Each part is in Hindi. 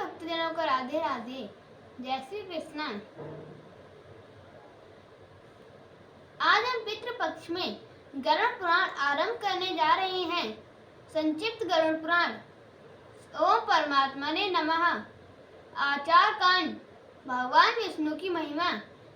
भक्तजनों को राधे राधे। जय श्री कृष्ण। आज हम पितृपक्ष में गरुड़ पुराण आरंभ करने जा रहे हैं। संक्षिप्त गरुड़ पुराण। ओम परमात्मने नमः। आचार कांड। भगवान विष्णु की महिमा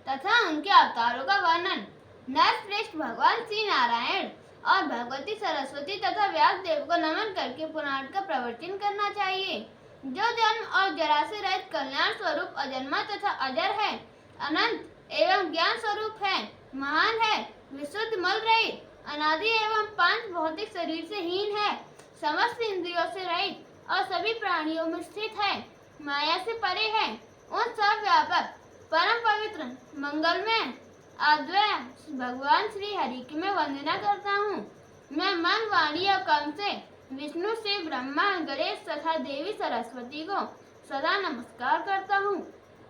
तथा उनके अवतारों का वर्णन। नरश्रेष्ठ भगवान श्री नारायण और भगवती सरस्वती तथा व्यास देव को नमन करके पुराण का प्रवचन करना चाहिए। जो जन्म और जरा से रहित कल्याण स्वरूप अजन्मा तथा अजर है, अनंत एवं ज्ञान स्वरूप है, महान है, विशुद्ध मल रहित, अनादि एवं पांच भौतिक शरीर से हीन है, समस्त इंद्रियों से रहित और सभी प्राणियों में स्थित है, माया से परे है, उन सब व्यापक परम पवित्र मंगलमय अद्वय भगवान श्री हरि की मैं वंदना करता हूँ। मैं मन, वाणी और कर्म से विष्णु से ब्रह्मा, गणेश तथा देवी सरस्वती को सदा नमस्कार करता हूँ।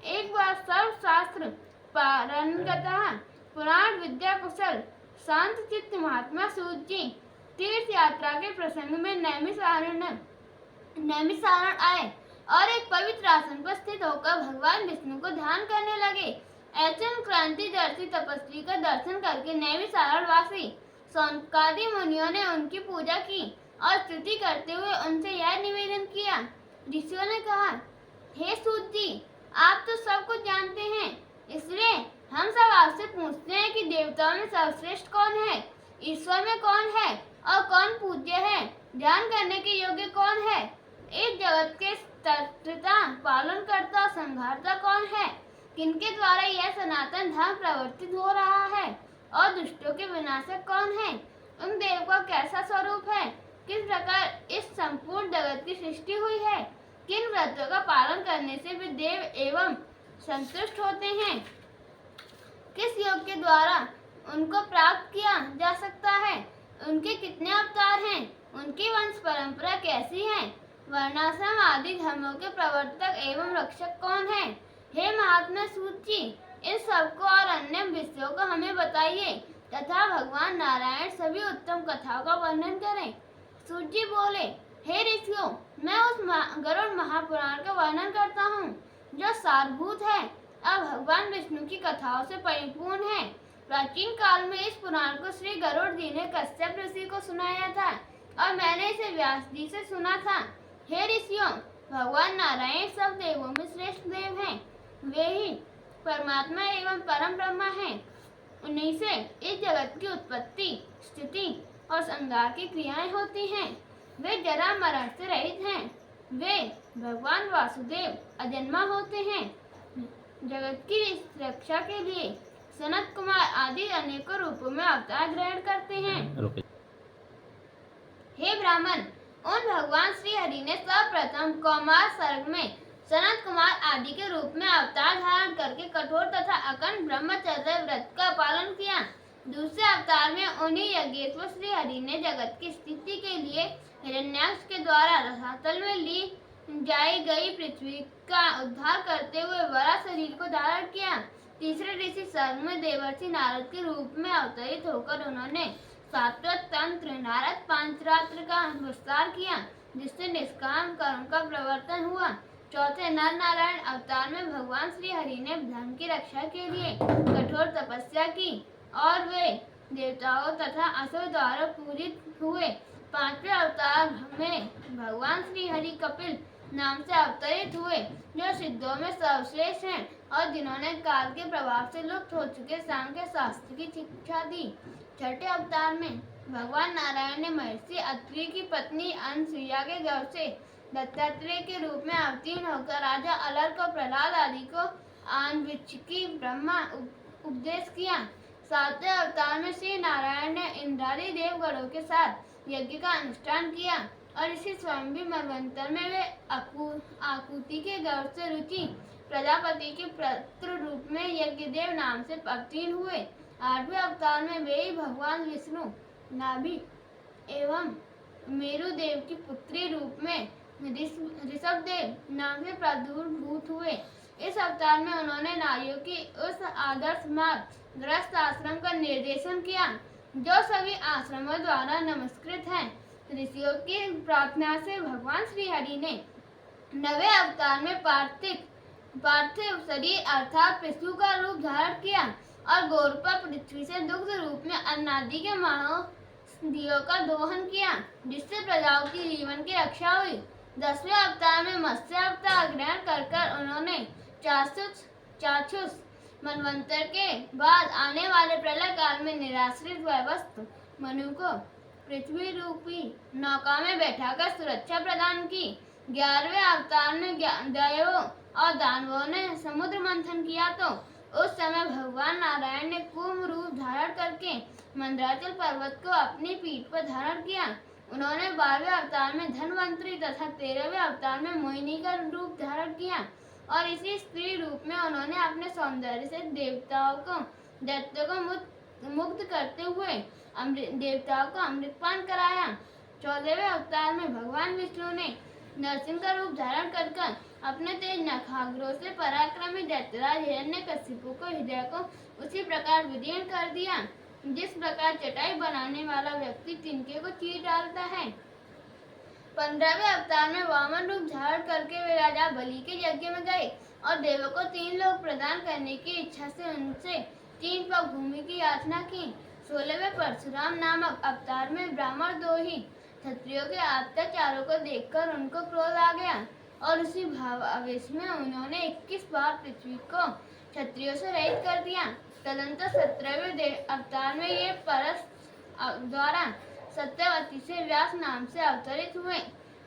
एक बार सर्व शास्त्र पारंगतः पुराण विद्या कुशल शांत चित्त महात्मा सूत जी तीर्थ यात्रा के प्रसंग में नैमिषारण आए और एक पवित्र आसन पर स्थित होकर भगवान विष्णु को ध्यान करने लगे। ऐसे क्रांतिदर्शी तपस्वी का दर्शन करके नैमिषारण वासी सौनकादि मुनियों ने उनकी पूजा की और स्तुति करते हुए उनसे यह निवेदन किया। ऋषियों ने कहा, हे सूत जी, आप तो सब कुछ जानते हैं, इसलिए हम सब आपसे पूछते हैं कि देवताओं में सर्वश्रेष्ठ कौन है, ईश्वर में कौन है और कौन पूज्य है, ध्यान करने के योग्य कौन है, इस जगत के तत्वता पालन करता संहारता कौन है, किनके द्वारा यह सनातन धर्म प्रवर्तित हो रहा है और दुष्टों के विनाशक कौन है, उन देव का कैसा स्वरूप है, किस प्रकार इस संपूर्ण जगत की सृष्टि हुई है, किन व्रतों का पालन करने से वे देव एवं संतुष्ट होते हैं, किस योग के द्वारा उनको प्राप्त किया जा सकता है, उनके कितने अवतार हैं, उनकी वंश परंपरा कैसी है, वर्णाश्रम आदि धर्मों के प्रवर्तक एवं रक्षक कौन है। हे महात्मा सूत जी, इन सबको और अन्य विषयों को हमें बताइए तथा भगवान नारायण सभी उत्तम कथाओं का वर्णन करें। सूत जी बोले, हे ऋषियों, मैं उस गरुड़ महापुराण का वर्णन करता हूँ जो सारभूत है और भगवान विष्णु की कथाओं से परिपूर्ण है। प्राचीन काल में इस पुराण को श्री गरुड़ जी ने कश्यप ऋषि को सुनाया था और मैंने इसे व्यास जी से सुना था। हे ऋषियों, भगवान नारायण सब देवों में श्रेष्ठ देव हैं। वे ही परमात्मा एवं परम ब्रह्मा हैं। उन्हीं से इस जगत की उत्पत्ति, स्थिति और संहार की क्रियाएं होती हैं। वे जरा मरण से रहित हैं। वे भगवान वासुदेव अजन्मा होते हैं। जगत की रक्षा के लिए सनत कुमार आदि अनेकों रूपों में अवतार ग्रहण करते हैं। हे ब्राह्मण, उन भगवान श्री हरि ने सर्वप्रथम कौमार सर्ग में सनत कुमार आदि के रूप में अवतार धारण करके कठोर तथा अखंड ब्रह्मचर्य व्रत का पालन किया। दूसरे अवतार में उन्हीं यज्ञेश्वर श्री हरि ने जगत की स्थिति के लिए हिरण्याक्ष के द्वारा रसातल में ली जाई गई पृथ्वी का उद्धार करते हुए वरा शरीर को धारण किया। तीसरे ऋषि सर्ग में देवर्षि नारद के रूप में अवतरित होकर उन्होंने सात्वत तंत्र नारद पांचरात्र का विस्तार किया, जिससे निष्काम कर्म का प्रवर्तन हुआ। चौथे नर नारायण अवतार में भगवान श्री हरि ने धर्म की रक्षा के लिए कठोर तपस्या की और वे देवताओं तथा असुर द्वारा पूजित हुए। पांचवें अवतार में भगवान श्री हरि कपिल नाम से अवतरित हुए, जो सिद्धों में सर्वश्रेष्ठ हैं और जिन्होंने काल के प्रभाव से लुप्त हो चुके सांख्य शास्त्र की शिक्षा दी। छठे अवतार में भगवान नारायण ने महर्षि अत्रि की पत्नी अनसुईया के गर्भ से दत्तात्रेय के रूप में अवतीर्ण होकर राजा अलर्क और प्रहलाद आदि को आन्वीक्षिकी ब्रह्मा उपदेश किया। सातवें अवतार में श्री नारायण ने इंद्रादि देवगणों के साथ यज्ञ का अनुष्ठान किया और इसी स्वयं भी मन्वंतर में वे आकुति के गर्भ से रुचि प्रजापति के पुत्र रूप में यज्ञदेव नाम से अवतीर्ण हुए। आठवें अवतार में वे ही भगवान विष्णु नाभि एवं मेरुदेव की पुत्री रूप में ऋषभ देव नाम से प्रादुर्भूत हुए। इस अवतार में उन्होंने नारियों की उस आदर्श मार्ग ग्रस्त आश्रम का निर्देशन किया जो सभी आश्रमों द्वारा नमस्कृत है। ऋषियों की प्रार्थना से भगवान श्री हरि ने नवे अवतार में पार्थिव शरीर अर्थात पशु का रूप धारण किया और गौरपा पृथ्वी से दुग्ध रूप में अन्नादि के महादियों का दोहन किया, जिससे प्रजाओं की जीवन की रक्षा हुई। 10वें अवतार में मत्स्य अवतार ग्रहण कर उन्होंने चाक्षुष मनवंतर के बाद आने वाले प्रलय काल में निराश्रित वयस्क मनु को पृथ्वी रूपी नौका में बैठाकर सुरक्षा प्रदान की। 11वें अवतार में दैवों और दानवों ने समुद्र मंथन किया तो उस समय भगवान नारायण ने कूर्म रूप धारण करके मंदराचल पर्वत को अपनी पीठ पर धारण किया। उन्होंने 12वें अवतार में धनवंतरी तथा 13वें अवतार में मोहिनी का रूप धारण किया और इसी स्त्री रूप में उन्होंने अपने सौंदर्य से दैत्यों को मुक्त करते हुए देवताओं को अमृतपान कराया। 14वें अवतार में भगवान विष्णु ने नरसिंह का रूप धारण कर अपने तेज नखाग्रों से पराक्रमी दैत्यराज हिरण्यकशिपु को हृदय को उसी प्रकार विदीर्ण कर दिया जिस प्रकार चटाई बनाने वाला व्यक्ति तिनके को चीर डालता है। 15वें अवतार में वामन रूप धारण करके वे राजा बलि के यज्ञ में गए और देवों को 3 लोक प्रदान करने की इच्छा से उनसे 3 पग भूमि की याचना की। 16वें परशुराम नामक अवतार में ब्राह्मण द्रोही क्षत्रियों के अत्याचारों को देखकर उनको क्रोध आ गया और उसी भावावेश में उन्होंने 21 बार पृथ्वी को क्षत्रियों से रहित कर दिया। तदंतर 17वें अवतार में ये परस द्वारा सत्यवती से व्यास नाम से अवतरित हुए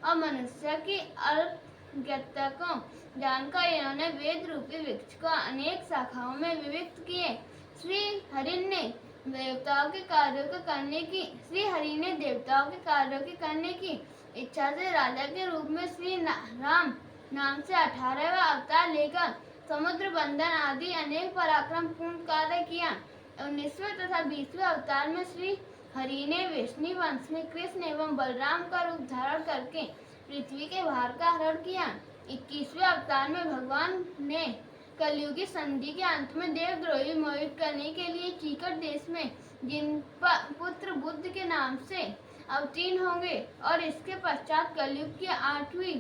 और मनुष्य की अल्पज्ञता को जानकर इन्होंने वेद रूपी वृक्ष को अनेक शाखाओं में विभक्त किए। श्री हरि ने देवताओं के कार्यों को करने की इच्छा से राजा के रूप में श्री राम नाम से 18वां अवतार लेकर समुद्र बंधन आदि अनेक पराक्रम पूर्ण कार्य किया। 19वें तथा 20वें अवतार में श्री हरि ने वैष्णव वंश में कृष्ण एवं बलराम का रूप धारण करके पृथ्वी के भार का हरण किया। 21वें अवतार में भगवान ने कलयुगी संधि के अंत में देवद्रोही मोहित करने के लिए चीकट देश में जिन पुत्र बुद्ध के नाम से अवतीर्ण होंगे और इसके पश्चात कलयुग की 8वीं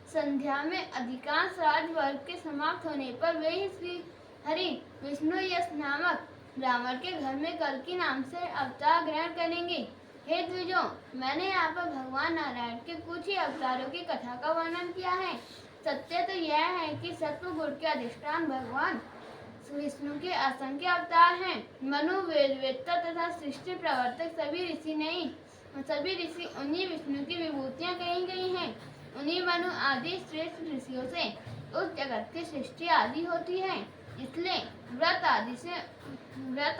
संध्या में अधिकांश राजवर्ग के समाप्त होने पर वे ही श्री हरि विष्णु यश नामक ब्राह्मण के घर में कल्कि नाम से अवतार ग्रहण करेंगे। हे द्विजों, मैंने यहाँ पर भगवान नारायण के कुछ ही अवतारों की कथा का वर्णन किया है। सत्य तो यह है कि सत्व गुण के अधिष्ठान भगवान विष्णु के असंख्य अवतार हैं। मनु वेदवेत्ता तथा सृष्टि प्रवर्तक सभी ऋषि उन्हीं विष्णु की विभूतियां कही गई हैं। उन्हीं मनु आदि श्रेष्ठ ऋषियों से उस जगत की सृष्टि आदि होती है। इसलिए व्रत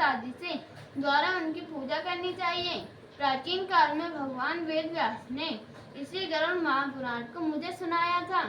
आदि से द्वारा उनकी पूजा करनी चाहिए। प्राचीन काल में भगवान वेद व्यास ने इसी गरुड़ महापुराण को मुझे सुनाया था।